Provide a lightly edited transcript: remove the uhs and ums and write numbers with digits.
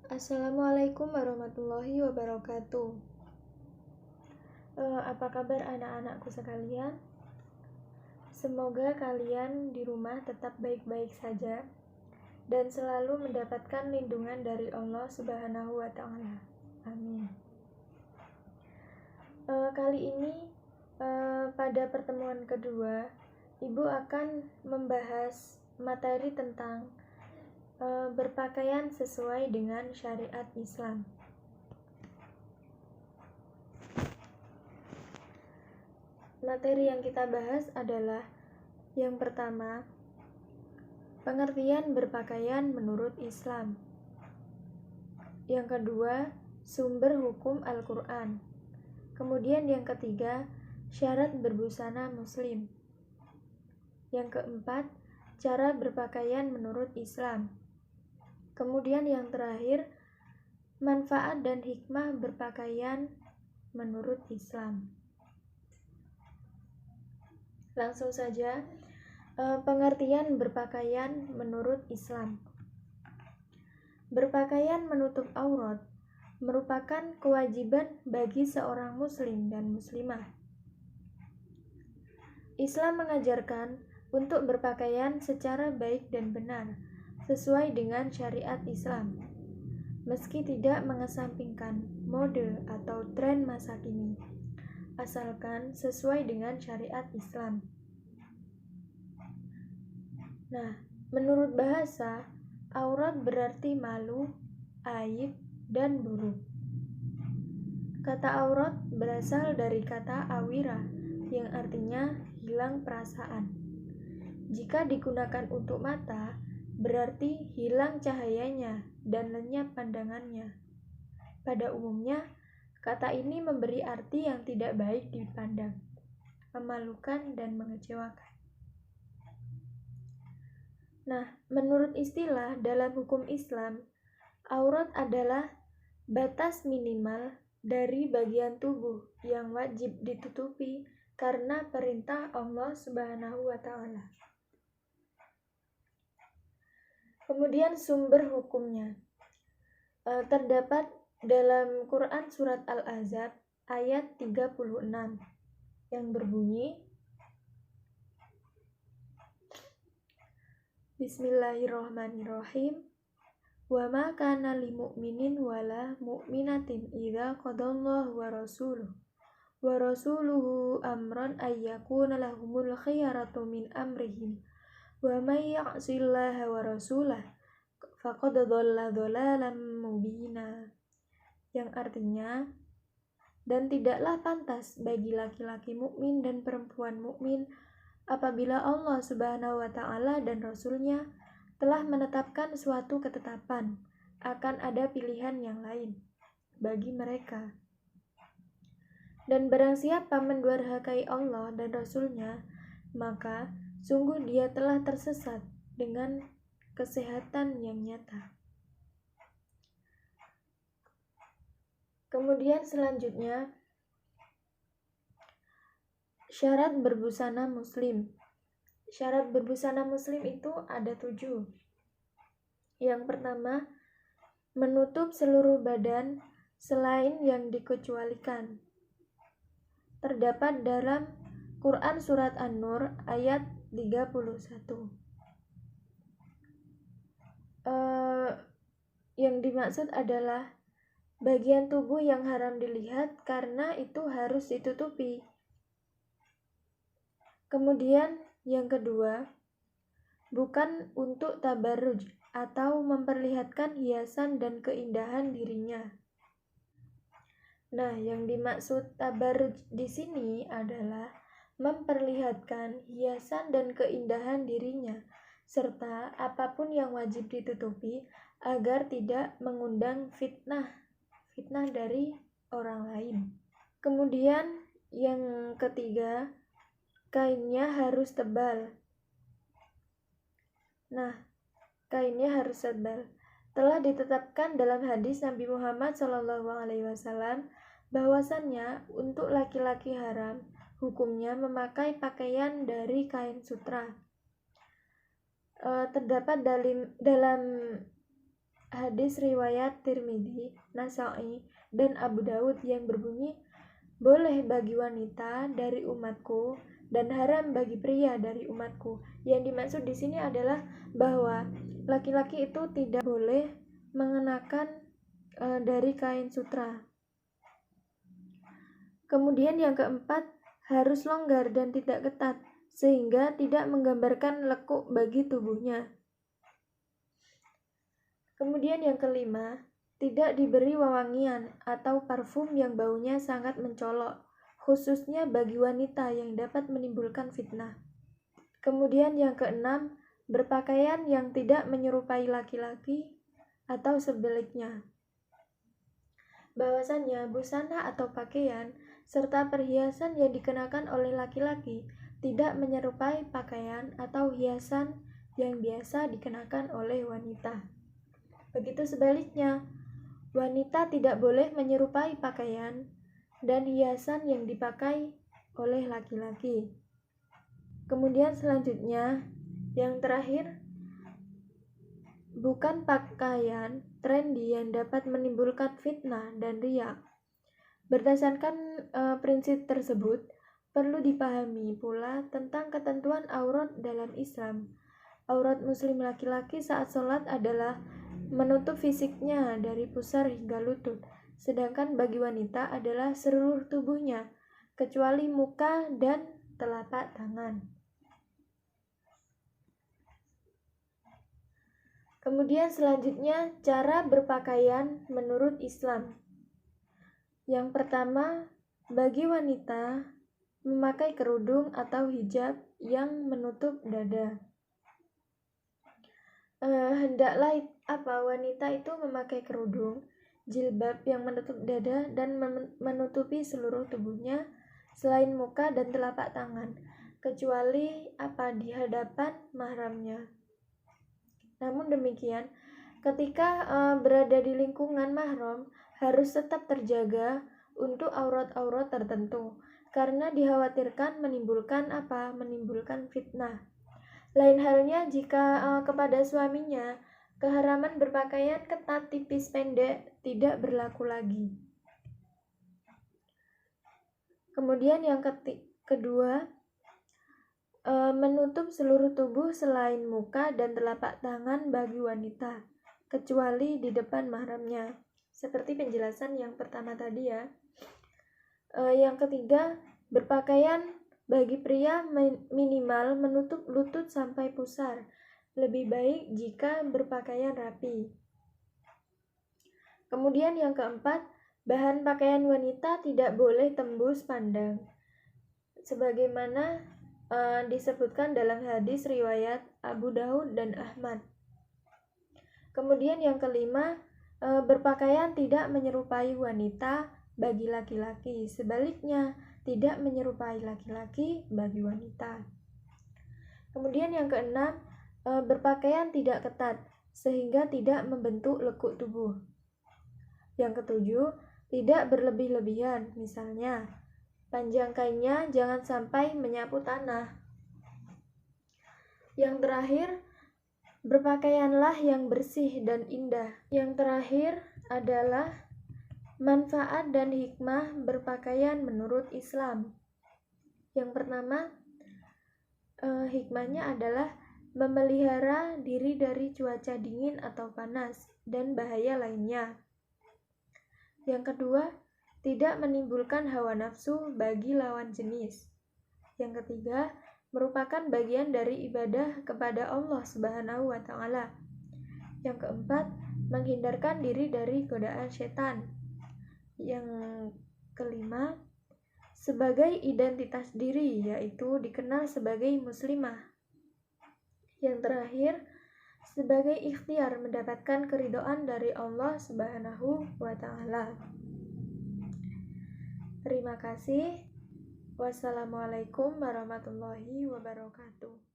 Assalamualaikum warahmatullahi wabarakatuh. Apa kabar anak-anakku sekalian? Semoga kalian di rumah tetap baik-baik saja dan selalu mendapatkan lindungan dari Allah Subhanahu wa Ta'ala. Amin. Kali ini pada pertemuan kedua, Ibu akan membahas materi tentang berpakaian sesuai dengan syariat Islam. Materi yang kita bahas adalah yang pertama, pengertian berpakaian menurut Islam. Yang kedua, sumber hukum Al-Quran. Kemudian yang ketiga, syarat berbusana muslim. Yang keempat, cara berpakaian menurut Islam. Kemudian yang terakhir, manfaat dan hikmah berpakaian menurut Islam. Langsung saja, pengertian berpakaian menurut Islam. Berpakaian menutup aurat merupakan kewajiban bagi seorang muslim dan muslimah. Islam mengajarkan untuk berpakaian secara baik dan benar, sesuai dengan syariat Islam, meski tidak mengesampingkan mode atau tren masa kini, asalkan sesuai dengan syariat Islam. Nah, menurut bahasa, aurat berarti malu, aib, dan buruk. Kata aurat berasal dari kata awira, yang artinya hilang perasaan. Jika digunakan untuk mata, berarti hilang cahayanya dan lenyap pandangannya. Pada umumnya, kata ini memberi arti yang tidak baik dipandang, memalukan dan mengecewakan. Nah, menurut istilah dalam hukum Islam, aurat adalah batas minimal dari bagian tubuh yang wajib ditutupi karena perintah Allah Subhanahu wa Ta'ala. Kemudian sumber hukumnya terdapat dalam Quran Surat Al-Ahzab ayat 36 yang berbunyi, Bismillahirrahmanirrahim. Wa ma kana lil mu'minin wala mu'minatin idza qadallahu wa rasuluhu amran ay yakuna lahumul khiyaratu min amrihim wa may ya'sillaha wa rasulahu faqad dhalla dhalalan mubina. Yang artinya, dan tidaklah pantas bagi laki-laki mukmin dan perempuan mukmin apabila Allah Subhanahu wa Ta'ala dan Rasul-Nya telah menetapkan suatu ketetapan, akan ada pilihan yang lain bagi mereka. Dan barang siapa mendurhakai Allah dan Rasul-Nya, maka sungguh dia telah tersesat dengan kesehatan yang nyata. Kemudian selanjutnya, syarat berbusana muslim. Syarat berbusana muslim itu ada 7. Yang pertama, menutup seluruh badan selain yang dikecualikan. Terdapat dalam Quran Surat An-Nur ayat 31. Yang dimaksud adalah bagian tubuh yang haram dilihat karena itu harus ditutupi. Kemudian yang kedua, bukan untuk tabarruj atau memperlihatkan hiasan dan keindahan dirinya. Nah, yang dimaksud tabarruj di sini adalah memperlihatkan hiasan dan keindahan dirinya, serta apapun yang wajib ditutupi agar tidak mengundang fitnah dari orang lain. Kemudian yang ketiga, kainnya harus tebal. Nah, kainnya harus tebal. Telah ditetapkan dalam hadis Nabi Muhammad SAW bahwasannya untuk laki-laki haram hukumnya memakai pakaian dari kain sutra. Terdapat dalam hadis riwayat Tirmidzi, Nasa'i, dan Abu Daud yang berbunyi, boleh bagi wanita dari umatku dan haram bagi pria dari umatku. Yang dimaksud di sini adalah bahwa laki-laki itu tidak boleh mengenakan dari kain sutra. Kemudian yang keempat, harus longgar dan tidak ketat, sehingga tidak menggambarkan lekuk bagi tubuhnya. Kemudian yang kelima, tidak diberi wewangian atau parfum yang baunya sangat mencolok, khususnya bagi wanita yang dapat menimbulkan fitnah. Kemudian yang keenam, berpakaian yang tidak menyerupai laki-laki atau sebaliknya. Bahwasannya busana atau pakaian serta perhiasan yang dikenakan oleh laki-laki tidak menyerupai pakaian atau hiasan yang biasa dikenakan oleh wanita. Begitu sebaliknya, wanita tidak boleh menyerupai pakaian dan hiasan yang dipakai oleh laki-laki. Kemudian selanjutnya, yang terakhir, bukan pakaian trendy yang dapat menimbulkan fitnah dan riya. Berdasarkan prinsip tersebut, perlu dipahami pula tentang ketentuan aurat dalam Islam. Aurat muslim laki-laki saat sholat adalah menutup fisiknya dari pusar hingga lutut, sedangkan bagi wanita adalah seluruh tubuhnya, kecuali muka dan telapak tangan. Kemudian selanjutnya, cara berpakaian menurut Islam. Yang pertama, bagi wanita memakai kerudung atau hijab yang menutup dada. Hendaklah wanita itu memakai kerudung, jilbab yang menutup dada dan menutupi seluruh tubuhnya selain muka dan telapak tangan, kecuali di hadapan mahramnya. Namun demikian, ketika berada di lingkungan mahram, harus tetap terjaga untuk aurat-aurat tertentu, karena dikhawatirkan menimbulkan fitnah. Lain halnya jika kepada suaminya, keharaman berpakaian ketat tipis pendek tidak berlaku lagi. Kemudian yang kedua, menutup seluruh tubuh selain muka dan telapak tangan bagi wanita, kecuali di depan mahramnya. Seperti penjelasan yang pertama tadi ya. Yang ketiga, berpakaian bagi pria minimal menutup lutut sampai pusar. Lebih baik jika berpakaian rapi. Kemudian yang keempat, bahan pakaian wanita tidak boleh tembus pandang. Sebagaimana disebutkan dalam hadis riwayat Abu Daud dan Ahmad. Kemudian yang kelima, berpakaian tidak menyerupai wanita bagi laki-laki, sebaliknya tidak menyerupai laki-laki bagi wanita. Kemudian yang keenam, berpakaian tidak ketat sehingga tidak membentuk lekuk tubuh. Yang ketujuh, tidak berlebih-lebihan, misalnya panjang kainnya jangan sampai menyapu tanah. Yang terakhir, berpakaianlah yang bersih dan indah. Yang terakhir adalah manfaat dan hikmah berpakaian menurut Islam. Yang pertama, hikmahnya adalah memelihara diri dari cuaca dingin atau panas dan bahaya lainnya. Yang kedua, tidak menimbulkan hawa nafsu bagi lawan jenis. Yang ketiga, merupakan bagian dari ibadah kepada Allah Subhanahu wa Ta'ala. Yang keempat, menghindarkan diri dari godaan setan. Yang kelima, sebagai identitas diri, yaitu dikenal sebagai muslimah. Yang terakhir, sebagai ikhtiar mendapatkan keridhaan dari Allah Subhanahu wa Ta'ala. Terima kasih. Wassalamualaikum warahmatullahi wabarakatuh.